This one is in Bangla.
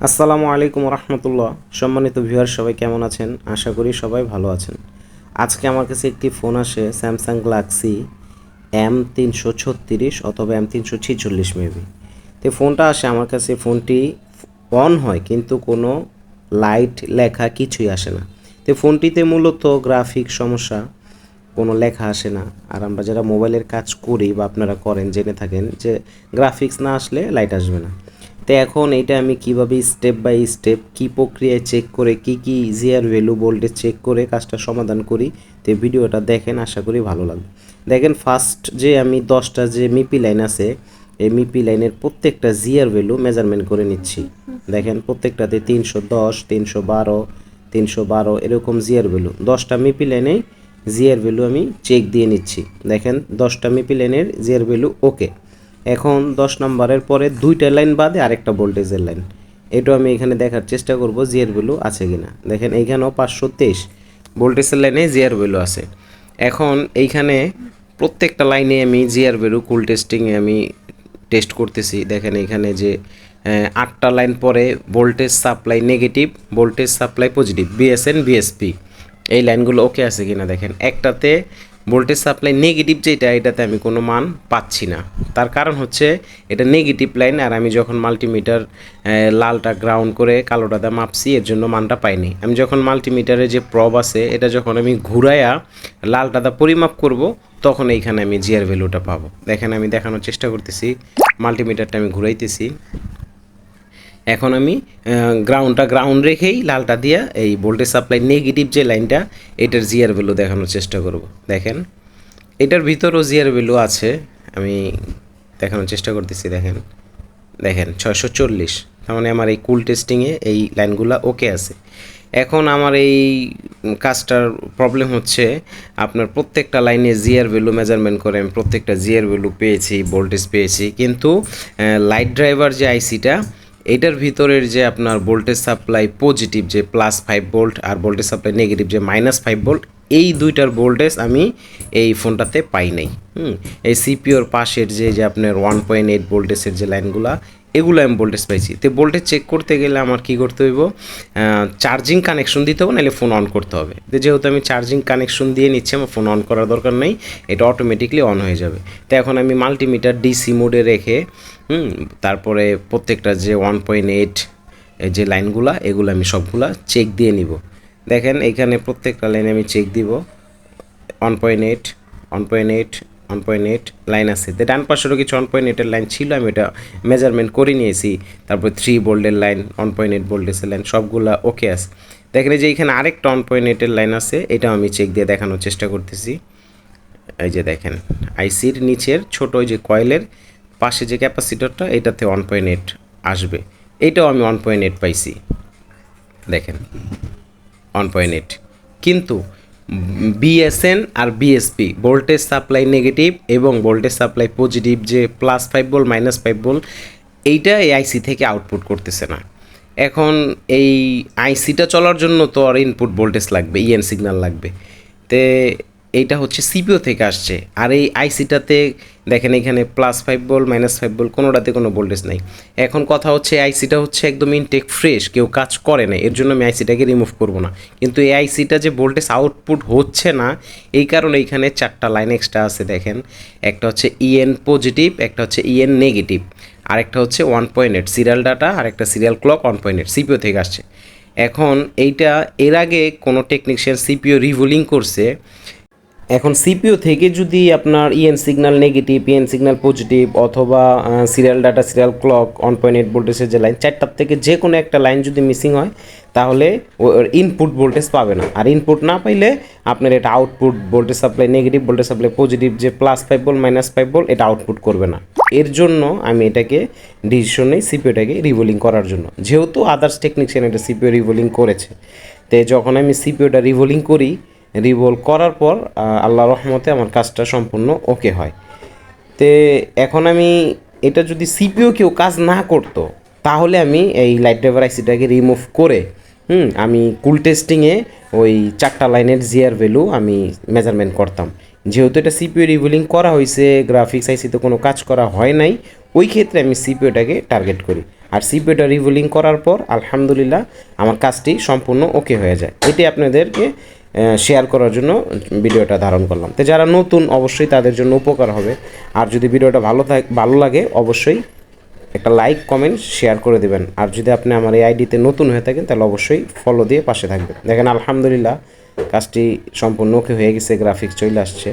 আসসালামু আলাইকুম রহমতুল্লাহ। সম্মানিত ভিউয়ার সবাই কেমন আছেন? আশা করি সবাই ভালো আছেন। আজকে আমার কাছে একটি ফোন আসে, স্যামসাং গ্যালাক্সি M336 অথবা M346 মেবি। তো ফোনটা আসে আমার কাছে, ফোনটি অন হয় কিন্তু কোনো লাইট লেখা কিছুই আসে না। তো ফোনটিতে মূলত গ্রাফিক সমস্যা, কোনো লেখা আসে না। আর আমরা যারা মোবাইলের কাজ করি বা আপনারা করেন জেনে থাকেন যে গ্রাফিক্স না আসলে লাইট আসবে না। তো এখন এইটা আমি কিভাবে স্টেপ বাই স্টেপ কী প্রক্রিয়ায় চেক করে কি জিআর ভ্যালু ভোল্টেজ চেক করে কাজটা সমাধান করি, তো ভিডিওটা দেখেন, আশা করি ভালো লাগবে। দেখেন ফার্স্ট যে আমি 10টা যে মিপি লাইন আছে, এই মিপি লাইনের প্রত্যেকটা জিআর ভ্যালু মেজারমেন্ট করে নিচ্ছি। দেখেন প্রত্যেকটাতে 310, 312, 312 এরকম জিআর ভ্যালু 10টা মিপি লাইনে জিআর ভ্যালু আমি চেক দিয়ে নিচ্ছি। দেখেন 10টা মিপি লাইনের জিআর ভ্যালু ওকে। এখন 10 নম্বরের পরে 2টা লাইন বাদে আরেকটা ভোল্টেজের লাইন, এটাও আমি এখানে দেখার চেষ্টা করব জিআর ভ্যালু আছে কিনা। দেখেন এইখানেও 523 ভোল্টেজের লাইনে জিআর ভ্যালু আছে। এখন এইখানে প্রত্যেকটা লাইনে আমি জিআর ভ্যালু কুল টেস্টিংয়ে আমি টেস্ট করতেছি। দেখেন এইখানে যে 8টা লাইন পরে voltage supply negative, voltage supply positive, BSN BSP, এই লাইনগুলো ওকে আছে কিনা। দেখেন একটাতে ভোল্টেজ সাপ্লাই নেগেটিভ যেটা, এটাতে আমি কোনো মান পাচ্ছি না। তার কারণ হচ্ছে এটা নেগেটিভ লাইন, আর আমি যখন মাল্টিমিটার লালটা গ্রাউন্ড করে কালোটাতে মাপছি, এর জন্য মানটা পাইনি। আমি যখন মাল্টিমিটারে যে প্রব আছে এটা যখন আমি ঘুরাইয়া লালটাতে পরিমাপ করব, তখন এইখানে আমি জিআর ভ্যালুটা পাবো। দেখেন আমি দেখানোর চেষ্টা করতেছি, মাল্টিমিটারটা আমি ঘুরাইতেছি। এখন আমি গ্রাউন্ডটা গ্রাউন্ড রেখেই লালটা দিয়া এই ভোল্টেজ সাপ্লাই নেগেটিভ যে লাইনটা, এটার জিআর ভ্যালু দেখানোর চেষ্টা করব। দেখেন এটার ভিতরও জিআর ভ্যালু আছে, আমি দেখানোর চেষ্টা করতেছি। দেখেন দেখেন 640, তার মানে আমার এই কুল টেস্টিংয়ে এই লাইনগুলো ওকে আছে। এখন আমার এই কাজটার প্রবলেম হচ্ছে, আপনার প্রত্যেকটা লাইনে জিআর ভ্যালু মেজারমেন্ট করে আমি প্রত্যেকটা জিআর ভ্যালু পেয়েছি, ভোল্টেজ পেয়েছি, কিন্তু লাইট ড্রাইভার যে আইসিটা, এটার ভিতরের যে আপনার ভোল্টেজ সাপ্লাই পজিটিভ যে +5 ভোল্ট আর ভোল্টেজ সাপ্লাই নেগেটিভ যে -5 ভোল্ট, এই দুইটার ভোল্টেজ আমি এই ফোনটাতে পাই নাই। এই সিপিওর পাশের যে আপনার 1.8 ভোল্টেজের যে লাইনগুলা, এগুলো আমি ভোল্টেজ পাইছি। তো ভোল্টেজ চেক করতে গেলে আমার কী করতে হইব, চার্জিং কানেকশন দিতে হবে, নাহলে ফোন অন করতে হবে। তো যেহেতু আমি চার্জিং কানেকশন দিয়ে নিচ্ছি, আমার ফোন অন করার দরকার নেই, এটা অটোমেটিকলি অন হয়ে যাবে। তো এখন আমি মাল্টিমিটার ডিসি মোডে রেখে তারপরে প্রত্যেকটা যে 1.8 যে লাইনগুলা, এগুলো আমি সবগুলা চেক দিয়ে নিব। দেখেন এইখানে প্রত্যেকটা লাইনে আমি চেক দিব। 1.8, 1.8, 1.8 লাইন আছে। তো ডান পাশেরও কিছু 1.8-এর লাইন ছিল, আমি এটা মেজারমেন্ট করে নিয়েছি। তারপর 3 ভোল্টের লাইন, 1.8 ভোল্টেজের লাইন, সবগুলা ওকে আছে। দেখেন যে এইখানে আরেকটা 1.8-এর লাইন আছে, এটাও আমি চেক দিয়ে দেখানোর চেষ্টা করতেছি। এই যে দেখেন আইসির নিচের ছোট ওই যে কয়েলের পাশে যে ক্যাপাসিটরটা, এটাতে 1.8 আসবে, এইটাও আমি 1.8 পাইছি। দেখেন 1.8, কিন্তু বিএসএন আর বিএসপি ভোল্টেজ সাপ্লাই নেগেটিভ এবং ভোল্টেজ সাপ্লাই পজিটিভ যে +5 ভোল্ট -5 ভোল্ট, এইটা এই আইসি থেকে আউটপুট করতেছে না। এখন এই আইসিটা চলার জন্য তো আর ইনপুট ভোল্টেজ লাগবে, ইএন সিগন্যাল লাগবে। তে এইটা হচ্ছে সিপিও থেকে আসছে, আর এই আইসিটাতে দেখেন এখানে +5 ভোল্ট -5 ভোল্ট কোনোটাতে কোনো ভোল্টেজ নাই। এখন কথা হচ্ছে আইসিটা হচ্ছে একদম ইনটেক ফ্রেশ, কেউ কাজ করে না, এর জন্য আমি আইসিটাকে রিমুভ করব না। কিন্তু এই আইসিটা যে ভোল্টেজ আউটপুট হচ্ছে না, এই কারণে এইখানে 4টা লাইন এক্সট্রা আছে। দেখেন একটা হচ্ছে ইএন পজিটিভ, একটা হচ্ছে ইএন নেগেটিভ, আরেকটা হচ্ছে 1.8 সিরিয়াল ডাটা, আর একটা সিরিয়াল ক্লক 1.8 সিপিও থেকে আসছে। এখন এইটা এর আগে কোনো টেকনিশিয়ান সিপিও রিভোলিং করছে। এখন সিপিইউ থেকে যদি আপনার EN signal negative, EN signal positive অথবা সিরিয়াল ডাটা, সিরিয়াল ক্লক 1.8 ভোল্টেজের যে লাইন, 4টার থেকে যে কোনো একটা লাইন যদি মিসিং হয়, তাহলে ওর ইনপুট ভোল্টেজ পাবে না। আর ইনপুট না পাইলে আপনার এটা output voltage supply negative, voltage supply positive যে +5 ভোল্ট -5 ভোল্ট, এটা আউটপুট করবে না। এর জন্য আমি এটাকে ডিসিশন নেই সিপিইউটাকে রিভোলিং করার জন্য, যেহেতু আদার্স টেকনিশিয়ান এটা সিপিইউ রিভোলিং করেছে। তো যখন আমি সিপিইউটা রিভোলিং করি, রিভোল্ভ করার পর আল্লাহ রহমতে আমার কাজটা সম্পূর্ণ ওকে হয়। তো এখন আমি এটা যদি সিপিইউ কেউ কাজ না করতো, তাহলে আমি এই লাইট ড্রাইভার আইসিটাকে রিমুভ করে আমি কুল টেস্টিংয়ে ওই 4টা লাইনের জিআর ভ্যালু আমি মেজারমেন্ট করতাম। যেহেতু এটা সিপিইউ রিভোলিং করা হয়েছে, গ্রাফিক্স আইসিতে কোনো কাজ করা হয় নাই, ওই ক্ষেত্রে আমি সিপিইউটাকে টার্গেট করি। আর সিপিইউটা রিবুলিং করার পর আলহামদুলিল্লাহ আমার কাজটি সম্পূর্ণ ওকে হয়ে যায়। এটি আপনাদেরকে শেয়ার করার জন্য ভিডিওটা ধারণ করলাম। তো যারা নতুন অবশ্যই তাদের জন্য উপকার হবে। আর যদি ভিডিওটা ভালো লাগে অবশ্যই একটা লাইক কমেন্ট শেয়ার করে দেবেন। আর যদি আপনি আমার এই আইডিতে নতুন হয়ে থাকেন তাহলে অবশ্যই ফলো দিয়ে পাশে থাকবেন। দেখেন আলহামদুলিল্লাহ কাজটি সম্পূর্ণ ওকে হয়ে গেছে, গ্রাফিক্স চলে আসছে।